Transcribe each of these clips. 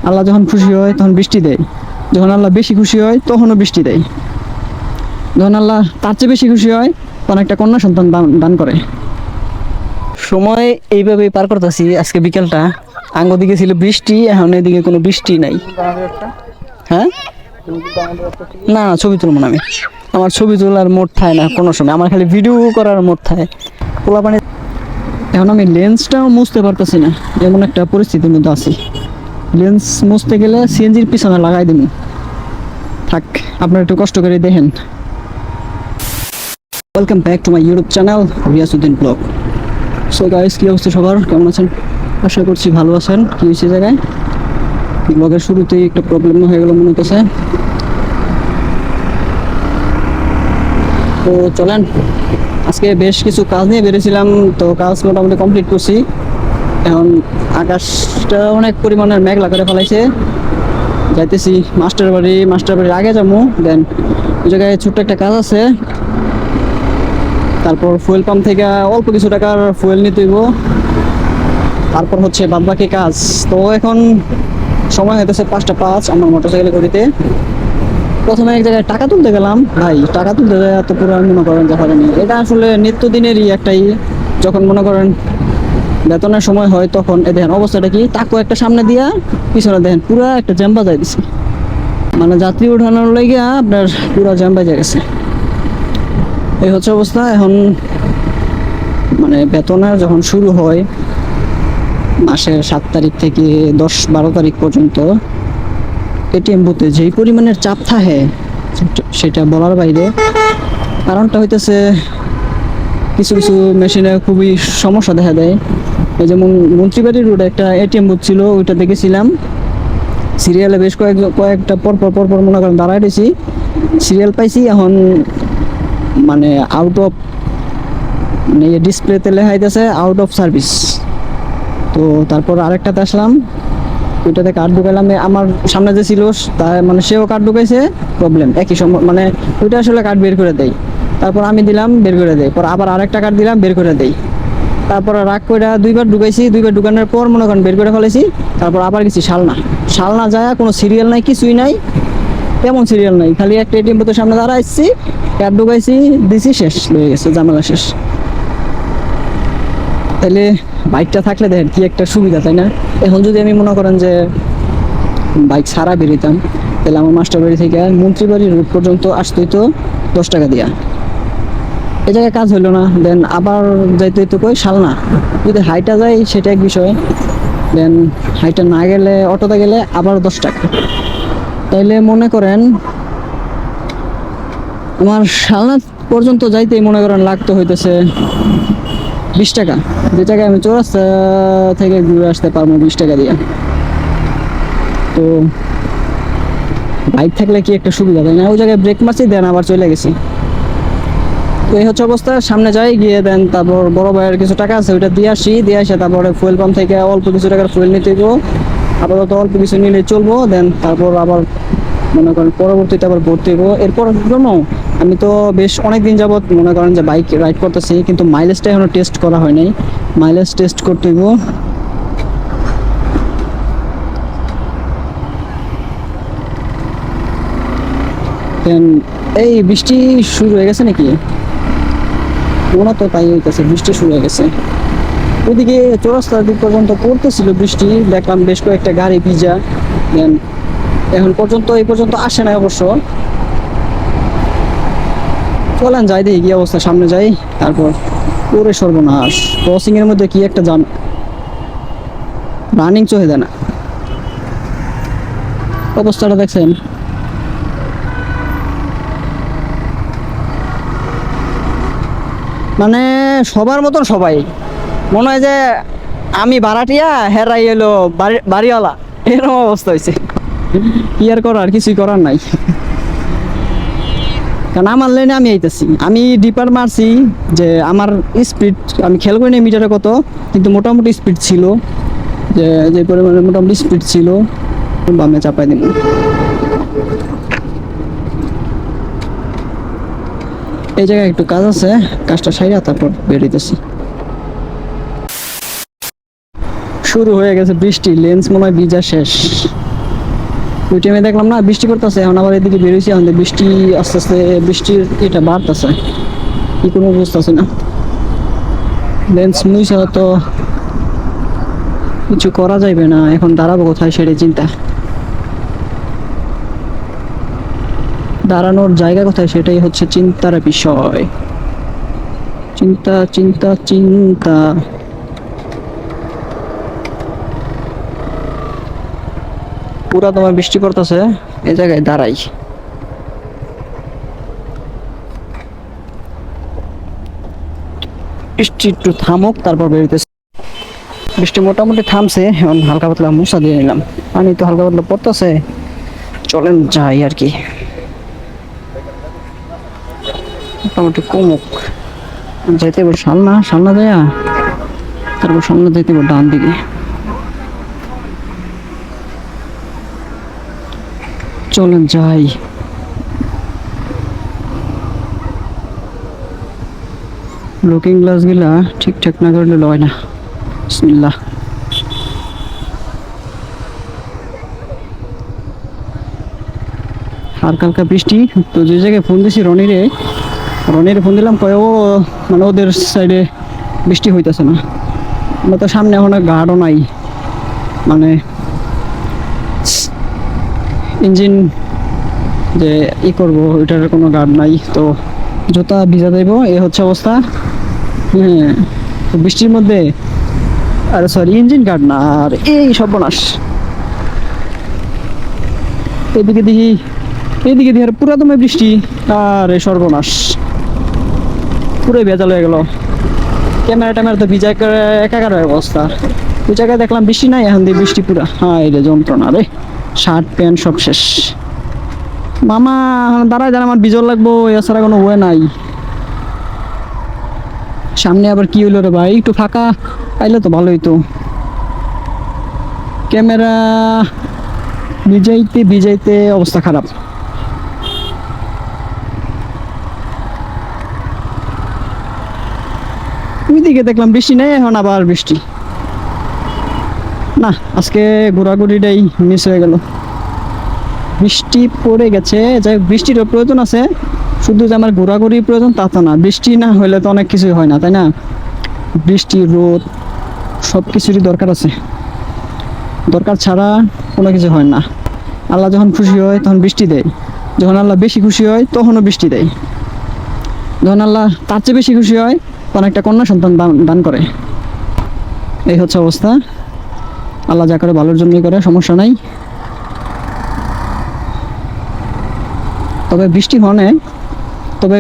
আল্লাহ যখন খুশি হয় তখন বৃষ্টি দেয়, যখন আল্লাহ বেশি খুশি হয় তখনও বৃষ্টি দেয়, যখন আল্লাহ তার চেয়ে বেশি খুশি হয় তখন একটা কন্যা সন্তান দান করে। সময় এইভাবেই পার করতেছি। আজকে বিকেলটা আঙ্গ দিকে ছিল বৃষ্টি, এখন এদিকে কোনো বৃষ্টি নাই। হ্যাঁ, না ছবি তুলবো না আমি, আমার ছবি তোলার মোড থাকে না কোনো সময়, আমার খালি ভিডিও করার মোড থাকে। পোলা পানি এখন আমি লেন্সটাও মুছতে পারতেছি না, এমন একটা পরিস্থিতির মধ্যে আছি। লেন্স মুছতে গেলে সিএনজির পিছনে লাগাই দিন। থাক, আপনারা একটু কষ্ট করে দেখেন। Welcome back to my YouTube channel Riasuddin blog. So guys, কী অবস্থা সবার, কেমন আছেন? আশা করছি ভালো আছেন। কী হয়েছে জায়গায় ব্লগের শুরুতেই একটা প্রবলেম হয়ে গেল মনে হতেছে। তো চলেন, আজকে বেশ কিছু কাজ নিয়ে বেরিয়েছিলাম, তো কাজ মোটামুটি কমপ্লিট করছি। এখন আকাশটা অনেক পরিমাণের মেঘলা করে ফেলাইছে। যাইতেছি মাস্টার বাড়ির আগে যাবো, দেন ওই জায়গায় ছোট্ট একটা কাজ আছে। তারপর ফুয়েল পাম্প থেকে অল্প কিছু টাকার ফুয়েল নিতে হইব, তারপর হচ্ছে বাদবাকি কাজ। তো এখন সময় হইতেছে 5:05 আমার মোটরসাইকেলে করিতে। প্রথমে এক জায়গায় টাকা তুলতে গেলাম, ভাই টাকা তুলতে যায় এত পুরো মনে করেন যে হয়নি। এটা আসলে নিত্যদিনেরই একটাই, যখন মনে করেন বেতনের সময় হয় তখন এ দেখেন অবস্থাটা কি, টাকু একটা সামনে দিয়া পিছনে দেখেন পুরা একটা জ্যাম বাজাই দিছে, মানে যাত্রী উঠানোর লাগে আপনার পুরা জ্যাম বাজে গেছে। এই হচ্ছে অবস্থা। এখন মানে বেতনের যখন শুরু হয় মাসের 7 তারিখ থেকে 10-12 তারিখ পর্যন্ত এটিএম বুথে যেই পরিমাণের চাপ থাকে সেটা বলার বাইরে। কারণটা হইতেছে কিছু কিছু মেশিনে খুবই সমস্যা দেখা দেয়। এই যেমন মন্ত্রীবাড়ির রোডে একটা এটিএম বুথ ছিল, ওইটা দেখেছিলাম সিরিয়ালে বেশ কয়েকটা পরপর মনে করেন দাঁড়ায় দিয়েছি, সিরিয়াল পাইছি। এখন মানে আউট অফ, মানে ডিসপ্লেতে লেখা হইতেছে আউট অফ সার্ভিস। তো তারপর আরেকটাতে আসলাম, ওইটাতে কার্ড ঢুকাইলাম। আমার সামনে যে ছিল তা মানে সেও কার্ড ঢুকাইছে, প্রবলেম একই সময়, মানে ওইটা আসলে কার্ড বের করে দেয়, তারপর আমি দিলাম বের করে দেয়, পর আবার আরেকটা কার্ড দিলাম বের করে দেয়। তারপর রাগ করে দুইবার ঢুকাইছি, দুইবার ঢুকানোর পর মনে করেন বের করে ফেলেছি। তারপর আবার গেছি শালনা যায়, কোনো সিরিয়াল নাই, কিছুই নাই, তেমন সিরিয়াল নাই, খালি একটা এটিএম বুথের সামনে দাঁড়াইছি, কার্ড ঢুকাইছি, দিছি, শেষ হয়ে গেছে, ঝামেলা শেষ। তাহলে বাইকটা থাকলে দেখেন কি একটা সুবিধা, তাই না? এখন যদি আমি মনে করেন যে বাইক ছাড়া বেরোতাম, তাহলে আমার মাস্টার বাড়ি থেকে মন্ত্রীবাড়ি রোড পর্যন্ত আসতে হইতো 10 টাকা দিয়া। এই জায়গায় কাজ হইলো না, দেন আবার যাইতে হইতো কই শালনা। যদি হাইটা যায় সেটা এক বিষয়, দেন হাইটা না গেলে অটোতে গেলে আবার 10 টাকা। তাইলে মনে করেন আমার শালনা পর্যন্ত যাইতেই মনে করেন লাগতো হইতেছে 20 টাকা, যে জায়গায় আমি চৌরাস্তা থেকে ঘুরে আসতে পারবো 20 টাকা দিয়ে। তো বাইক থাকলে কি একটা সুবিধা, তাই না? ওই জায়গায় ব্রেক মারছি, দেন আবার চলে গেছি। তো এই হচ্ছে অবস্থা। সামনে যাই, গিয়ে দেন তারপর বড় ভাইয়ের কিছু টাকা আছে ওইটা দিয়ে আসে তারপরে ফুয়েল পাম্প থেকে অল্প কিছু টাকার ফুয়েল নিতে দেবো, আপাতত অল্প কিছু নিলে চলবো। দেন তারপর আবার মনে করেন পরবর্তীতে আবার ভর্তি হবো। এরপর জন্য আমি তো বেশ অনেক দিন যাবত মনে করেন যে বাইক রাইড করতেছি, কিন্তু মাইলেজটা এখনো টেস্ট করা হয় নাই, মাইলেজ টেস্ট করতে হইব। দেন এই বৃষ্টি শুরু হয়ে গেছে নাকি, মনে তো তাই হইতেছে, বৃষ্টি শুরু হয়ে গেছে। ওইদিকে চৌরাস্তার দিক পর্যন্ত পড়তেছিল বৃষ্টি, দেখলাম বেশ কয়েকটা গাড়ি ভিজা। দেন এখন পর্যন্ত এই পর্যন্ত আসে নাই অবশ্য। চলেন যাই দেখি কি অবস্থা, সামনে যাই। তারপর পুরো সর্বনাশ, ক্রসিং এর মধ্যে কি একটা জাম, রানিং চলে দেয় না, অবস্থাটা দেখছেন। মানে সবার মতন সবাই মনে হয় যে আমি ভাড়াটিয়া, হেরাই এলো বাড়িওয়ালা, এরকম অবস্থা হয়েছে। কি আর করার, কিছুই করার নাই, কারণ আমার লেনে আমি আইতেছি, আমি ডিপার মারছি যে আমার স্পিড আমি খেয়াল করি না মিটারে কত, কিন্তু মোটামুটি স্পিড ছিল, যে পরিমাণে মোটামুটি স্পিড ছিল, বামে চাপাই দিন। এই জায়গায় একটু কাজ আছে, কাজটা সাইরা তারপর বেরিয়েছি। শুরু হয়ে গেছে বৃষ্টি, লেন্স মনে হয় ভিজা শেষ। ওই টাইমে দেখলাম না বৃষ্টি পড়তেছে, এখন আবার এদিকে বেরোইছি, আমাদের বৃষ্টি আস্তে আস্তে বৃষ্টির এটা বাড়তেছে, কি কোনো বুঝতেছে না। লেন্স মুইসা তো কিছু করা যাইবে না, এখন দাঁড়াবো কোথায় সেটাই চিন্তা, দাঁড়ানোর জায়গা কোথায় সেটাই হচ্ছে চিন্তার বিষয়। চিন্তা চিন্তা চিন্তা। পুরা তোমার বৃষ্টি পড়তেছে, এই জায়গায় দাঁড়াই। বৃষ্টি একটু থামুক তারপর বেরোতেছে। বৃষ্টি মোটামুটি থামছে, এখন হালকা পাতলা মুছা দিয়ে নিলাম, পানি তো হালকা পাতলা পড়তেছে, চলেন যাই আর কি, মোটামুটি কমুক। যাইতে সামনা সামনা দেয়া, তারপর সামনে যাইতে ডান দিকে। চলেন যাই। লুকিং গ্লাস গুলা ঠিকঠাক না করলে লয় না। বিসমিল্লাহ। হালকা হালকা বৃষ্টি তো, যে জায়গায় ফোন দিছি রনিরে ফোন দিলাম, কয় ও মানে ওদের সাইডে বৃষ্টি হইতেছে না। আমরা তো সামনে এখন গার্ডও নাই, মানে ইঞ্জিন যে ই করবো ওইটার কোনো গার্ড নাই, তো জুতা ভিজা দেব, এ হচ্ছে অবস্থা। হ্যাঁ, বৃষ্টির মধ্যে, আরে সরি ইঞ্জিন গার্ড না, আর এই সর্বনাশ। এদিকে দেখি আর পুরা দমে বৃষ্টি, আর এই সর্বনাশ, পুরোই ভেজাল হয়ে গেল। ক্যামেরা তো ভিজা একাকার অবস্থা। ওই জায়গায় দেখলাম বৃষ্টি নাই, এখন দিয়ে বৃষ্টি পুরা, হ্যাঁ এই রে যন্ত্রণা রে, শার্ট প্যান্ট সব শেষ। মামা দাঁড়ায় আমার বিজল লাগবো, এছাড়া কোনো ওয়ে নাই। সামনে আবার কি হইলো রে ভাই, একটু ফাঁকা পাইলে তো ভালোই তো। ক্যামেরা ভিজাইতে অবস্থা খারাপ। ওইদিকে দেখলাম বৃষ্টি নেই, এখন আবার বৃষ্টি। না, আজকে ঘোরাঘুরিটাই মিস হয়ে গেল। বৃষ্টি পড়ে গেছে, যাই বৃষ্টিরও প্রয়োজন আছে, শুধু যে আমার ঘোরাঘুরির প্রয়োজন তা তো না। বৃষ্টি না হলে তো অনেক কিছুই হয় না, তাই না? বৃষ্টি রোদ সব কিছুরই দরকার আছে, দরকার ছাড়া কোনো কিছু হয় না। আল্লাহ যখন খুশি হয় তখন বৃষ্টি দেয়, যখন আল্লাহ বেশি খুশি হয় তখনও বৃষ্টি দেয়, যখন আল্লাহ তার চেয়ে বেশি খুশি হয় তখন একটা কন্যা সন্তান দান করে। এই হচ্ছে অবস্থা। আল্লাহ যা করে ভালোর জন্যই করে, সমস্যা নাই। তবে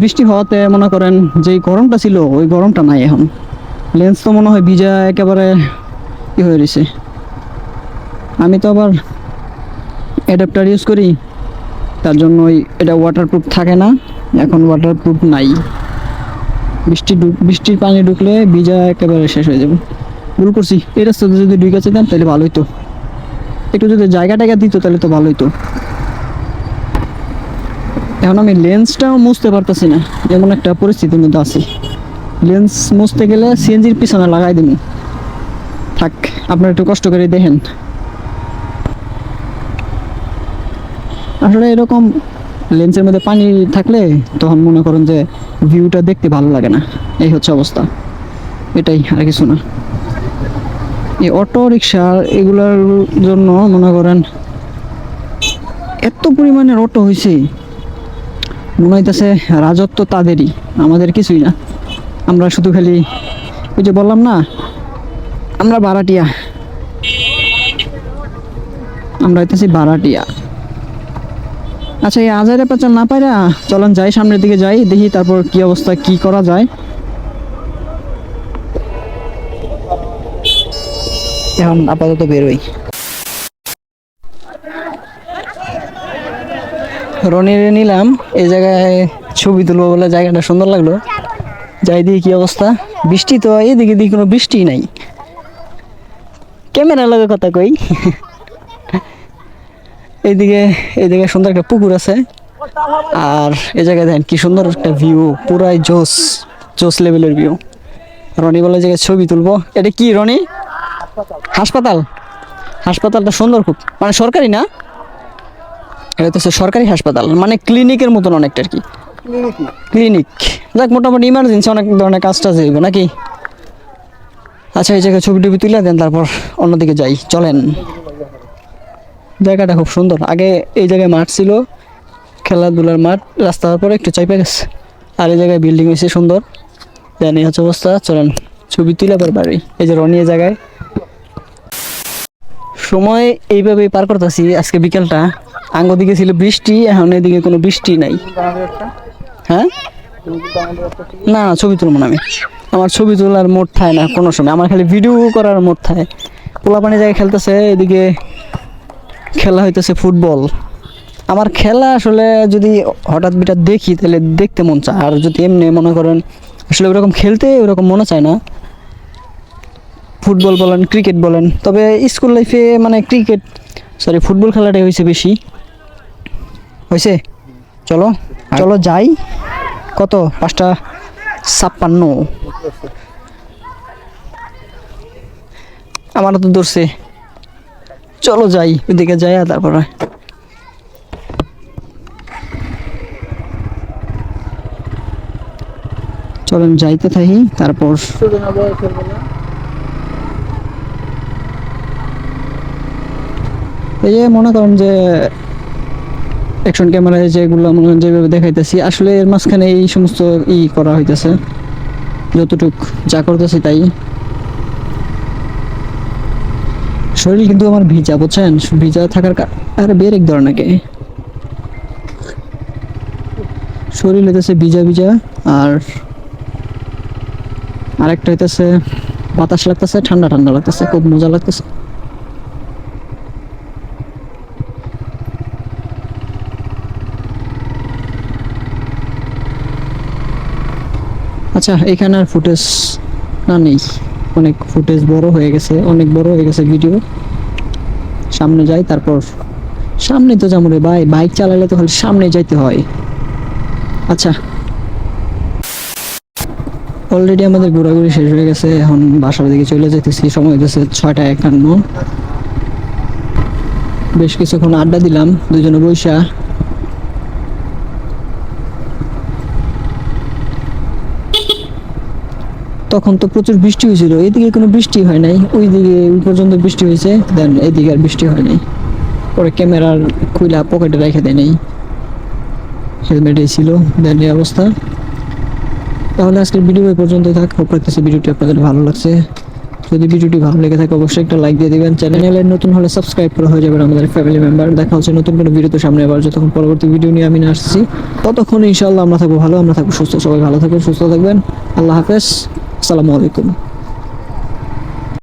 বৃষ্টি হওয়াতে মনে করেন যেই গরমটা ছিল ওই গরমটা নাই এখন। লেন্স তো মনে হয় ভিজা একেবারে ই হয়ে রয়েছে। আমি তো আবার অ্যাডাপ্টার ইউজ করি, তার জন্য এটা ওয়াটারপ্রুফ থাকে না, এখন ওয়াটারপ্রুফ নাই। বৃষ্টির পানি ঢুকলে ভিজা একেবারে শেষ হয়ে যাবে। ভুল করছি, এই রাস্তাতে যদি ঢুকে যেতাম তাহলে ভালো হইতো, একটু যদি জায়গা দিত তাহলে তো ভালো হইতো। এখন আমি লেন্সটাও মুছতে পারতেছি না, এমন একটা পরিস্থিতির মধ্যে আছি। লেন্স মুছতে গেলে সিএনজির পিছনে লাগাই দিন। থাক, আপনারা একটু কষ্ট করে দেখেন। আসলে এরকম লেন্সের মধ্যে পানি থাকলে তখন মনে করেন যে ভিউটা দেখতে ভালো লাগে না, এই হচ্ছে অবস্থা। এটাই, আর কিছু না। এই অটো রিক্সা এগুলোর জন্য মনে করেন এত পরিমাণের অটো হয়েছে, মনে হইতেছে রাজত্ব তাদেরই, আমাদের কিছুই না। আমরা শুধু খালি ওই যে বললাম না, আমরা ভাড়াটিয়া, আমরা হইতেছি ভাড়াটিয়া। আচ্ছা, এই আজারে পেঁচাল না পাইরা চলেন যাই, সামনের দিকে যাই, দেখি তারপর কি অবস্থা, কি করা যায়। এখন আপাতত বেরোই। রনিরে নিলাম, এই জায়গায় ছবি তুলবো বলে, জায়গাটা সুন্দর লাগলো। যাই দিই কি অবস্থা। বৃষ্টি তো এদিকে দিকে কোনো বৃষ্টি নাই, ক্যামেরা লাগে কথা কই। এইদিকে সুন্দর একটা পুকুর আছে, আর এই জায়গায় দেখেন কি সুন্দর একটা ভিউ, পুরাই জোস লেভেলের ভিউ। রনি বলে জায়গায় ছবি তুলবো। এটা কি রনি? হাসপাতালটা সুন্দর খুব, মানে সরকারি না? এটা হচ্ছে সরকারি হাসপাতাল, মানে ক্লিনিকের মতন অনেকটা আর কি। ক্লিনিক, যাক মোটামুটি ইমার্জেন্সি অনেক ধরনের কাজটা যাইব নাকি। আচ্ছা, এই জায়গায় ছবি টবি তুলে দেন, তারপর অন্যদিকে যাই, চলেন। জায়গাটা খুব সুন্দর। আগে এই জায়গায় মাঠ ছিল, খেলাধুলার মাঠ, রাস্তার পরে একটু চাইপে গেছে, আর এই জায়গায় বিল্ডিং হয়েছে সুন্দর। দেন এই হচ্ছে অবস্থা, চলেন ছবি তুলে বাড়ি। এই যে রনি এই জায়গায় সময় এইভাবেই পার করতেছি। আজকে বিকেলটা আঙ্গ দিকে ছিল বৃষ্টি, এখন এদিকে কোনো বৃষ্টি নাই। হ্যাঁ, না ছবি তুলবো না আমি, আমার ছবি তোলার মোড থাকে না কোনো সময়, আমার খালি ভিডিও করার মোড থাকে। পোলাপানি জায়গায় খেলতেছে, এদিকে খেলা হইতেছে ফুটবল। আমার খেলা আসলে যদি হঠাৎ বিঠাৎ দেখি তাহলে দেখতে মন চায়, আর যদি এমনি মনে করেন আসলে ওরকম খেলতে ওরকম মনে চায় না। ফুটবল বলেন ক্রিকেট বলেন, তবে স্কুল লাইফে মানে ফুটবল খেলাটাই হয়েছে বেশি হয়েছে। চলো চলো যাই। কত 5:56, আমারও তো ধরছে। চলো যাই, ওইদিকে যাই, আর তারপরে চলেন যাইতে থাকি। তারপর এই যে মনে করেন যে অ্যাকশন ক্যামেরায় যেগুলো মনে করেন যেভাবে দেখাইতেছি, আসলে এর মাঝখানে এই সমস্ত করা হইতেছে, যতটুক যা করতেছি তাই। শরীর কিন্তু আমার ভিজা, বুঝছেন, ভিজা থাকার আরে বেরেক ধরে নাকি শরীর হইতেছে ভিজা ভিজা। আর আরেকটা হইতেছে বাতাস লাগতেছে, ঠান্ডা ঠান্ডা লাগতেছে, খুব মজা লাগতেছে। আচ্ছা, এখানে আর ফুটেজ না নেই, অনেক ফুটেজ বড় হয়ে গেছে, অনেক বড় হয়ে গেছে ভিডিও। সামনে যাই, তারপর সামনে তো যেমন রে ভাই, বাইক চালালে তো খালি সামনে যাইতে হয়। আচ্ছা, অলরেডি আমাদের ঘোরাঘুরি শেষ হয়ে গেছে, এখন বাসার দিকে চলে যেতেছি। সময় হইতেছে 6:51। বেশ কিছুক্ষণ আড্ডা দিলাম দুজনে বইসা। তখন তো প্রচুর বৃষ্টি হয়েছিল, এদিকে কোনো বৃষ্টি হয় নাই, ওইদিকে ওই পর্যন্ত বৃষ্টি হয়েছে, দেন এদিকে আর বৃষ্টি হয় নাই। পরে ক্যামেরার খুইলা পকেটে রেখে দেয় নাই, হেলমেটে ছিল। দেন এই অবস্থা। তাহলে আজকের ভিডিও এই পর্যন্তই থাক। হোপ রাখতেছি ভিডিওটি আপনাদের ভালো লাগছে। যদি ভিডিওটি ভালো লেগে থাকে অবশ্যই একটা লাইক দিয়ে দিবেন। চ্যানেলে নতুন হলে সাবস্ক্রাইব করা হয়ে যাবেন আমাদের ফ্যামিলি মেম্বার। দেখা হচ্ছে নতুন কোনো ভিডিওতে সামনে, আবার যতক্ষণ পরবর্তী ভিডিও নিয়ে আমি আসছি, ততক্ষণ ইনশাআল্লাহ আমরা থাকবো ভালো, আমরা থাকবো সুস্থ। সবাই ভালো থাকবেন, সুস্থ থাকবেন। আল্লাহ হাফেজ, আসসালামু আলাইকুম।